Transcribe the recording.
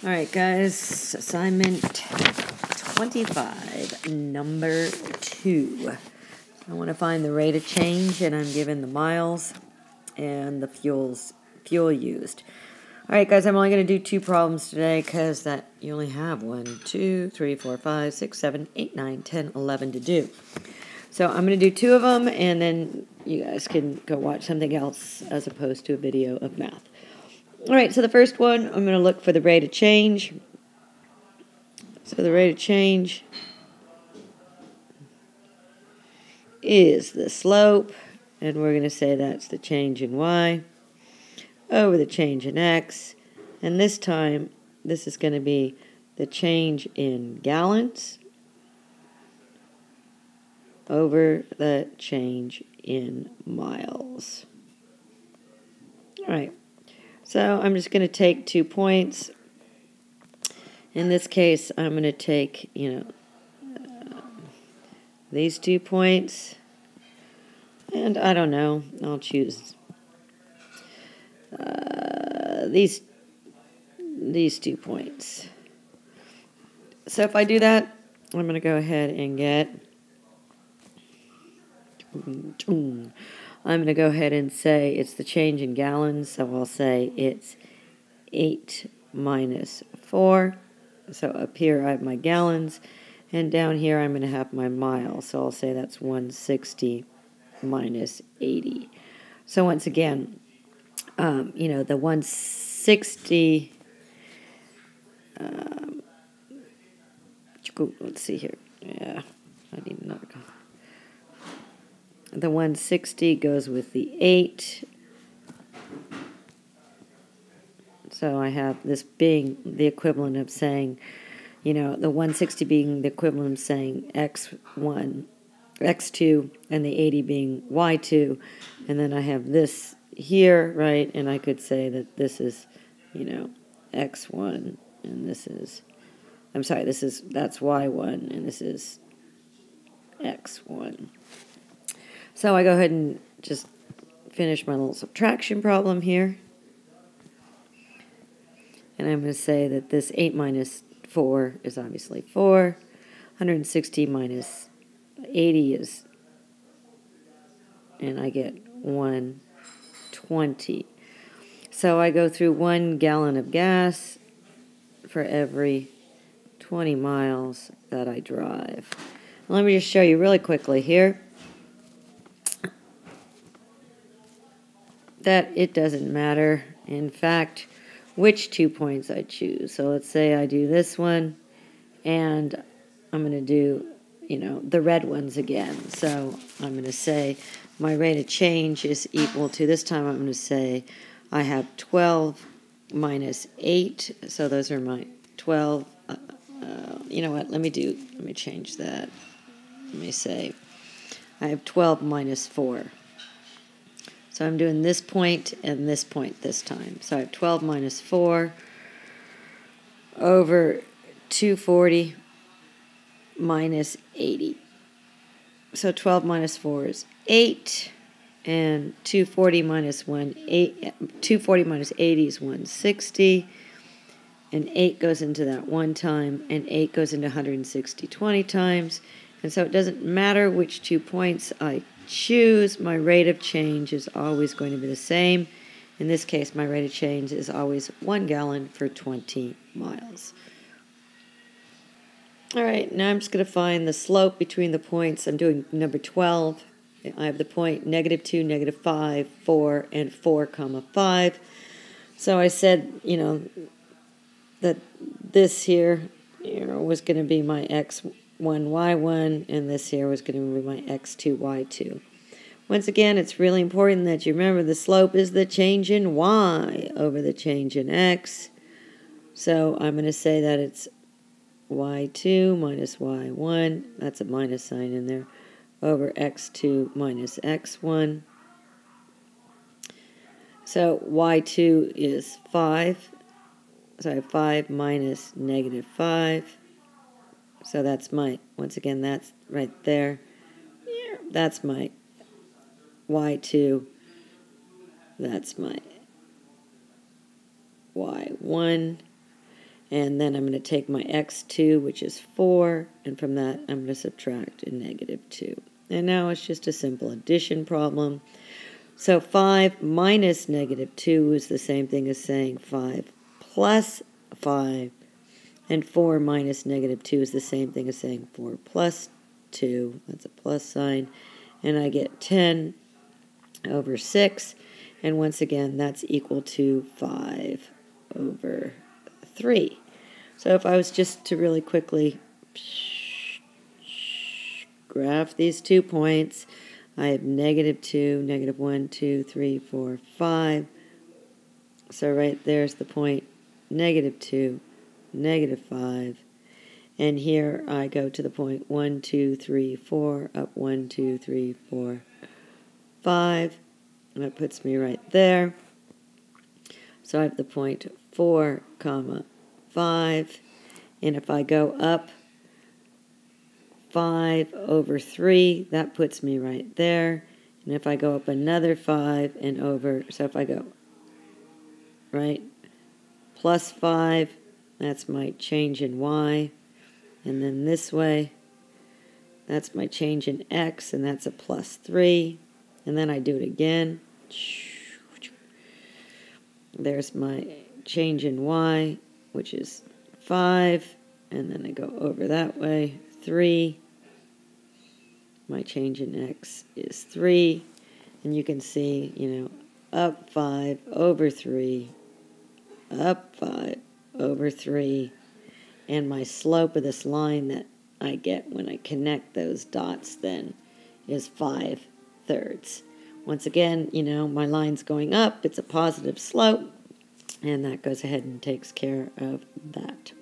Alright guys, assignment 25, number 2. I want to find the rate of change, and I'm given the miles and the fuel used. Alright guys, I'm only going to do 2 problems today because that you only have 1, 2, 3, 4, 5, 6, 7, 8, 9, 10, 11 to do. So I'm going to do 2 of them, and then you guys can go watch something else as opposed to a video of math. Alright, so the first one, I'm going to look for the rate of change. So the rate of change is the slope, and we're going to say that's the change in y over the change in x. And this time, this is going to be the change in gallons over the change in miles. Alright. So I'm just going to take 2 points. In this case, I'm going to take, these 2 points. And I don't know, I'll choose these 2 points. So if I do that, I'm going to go ahead and get, I'm going to go ahead and say it's the change in gallons, so I'll say it's 8 minus 4. So up here I have my gallons, and down here I'm going to have my miles, so I'll say that's 160 minus 80. So once again, the 160, let's see here, yeah, I need another color. The 160 goes with the 8. So I have this being the equivalent of saying, the 160 being the equivalent of saying x1, x2, and the 80 being y2. And then I have this here, right? And I could say that this is, x1, and this is, that's y1, and this is x1. So I go ahead and just finish my little subtraction problem here. And I'm going to say that this 8 minus 4 is obviously 4. 160 minus 80 is, and I get 120. So I go through 1 gallon of gas for every 20 miles that I drive. Let me just show you really quickly here that it doesn't matter, in fact, which 2 points I choose. So let's say I do this one, and I'm going to do, the red ones again. So I'm going to say my rate of change is equal to, this time I'm going to say I have 12 minus 8. So those are my 12. You know what? Let me change that. Let me say I have 12 minus 4. So I'm doing this point and this point this time. So I have 12 minus 4 over 240 minus 80. So 12 minus 4 is 8, and 240 minus 240 minus 80 is 160, and 8 goes into that 1 time, and 8 goes into 160 20 times. And so it doesn't matter which 2 points I choose, my rate of change is always going to be the same. In this case, my rate of change is always 1 gallon for 20 miles. All right, now I'm just going to find the slope between the points. I'm doing number 12. I have the point -2, -5, 4, and 4, 5. So I said, that this here, was going to be my x1, y1, and this here was going to be my x2, y2. Once again, it's really important that you remember the slope is the change in y over the change in x. So I'm going to say that it's y2 minus y1, that's a minus sign in there, over x2 minus x1. So y2 is 5. So I have 5 minus -5. So that's my, once again, that's right there. That's my y2. That's my y1. And then I'm going to take my x2, which is 4, and from that I'm going to subtract a -2. And now it's just a simple addition problem. So 5 minus -2 is the same thing as saying 5 plus 5. And 4 minus -2 is the same thing as saying 4 plus 2. That's a plus sign. And I get 10 over 6. And once again, that's equal to 5 over 3. So if I was just to really quickly graph these 2 points, I have -2, -1, 2, 3, 4, 5. So right there's the point, -2, -5. And here I go to the point 1, 2, 3, 4, up 1, 2, 3, 4, 5. And that puts me right there. So I have the point 4, 5. And if I go up 5 over 3, that puts me right there. And if I go up another 5 and over, so if I go, right, plus 5, that's my change in y. And then this way, that's my change in x, and that's a plus 3. And then I do it again. There's my change in y, which is 5. And then I go over that way, 3. My change in x is 3. And you can see, up 5 over 3, up 5 over 3. And my slope of this line that I get when I connect those dots then is 5/3. Once again, my line's going up. It's a positive slope. And that goes ahead and takes care of that.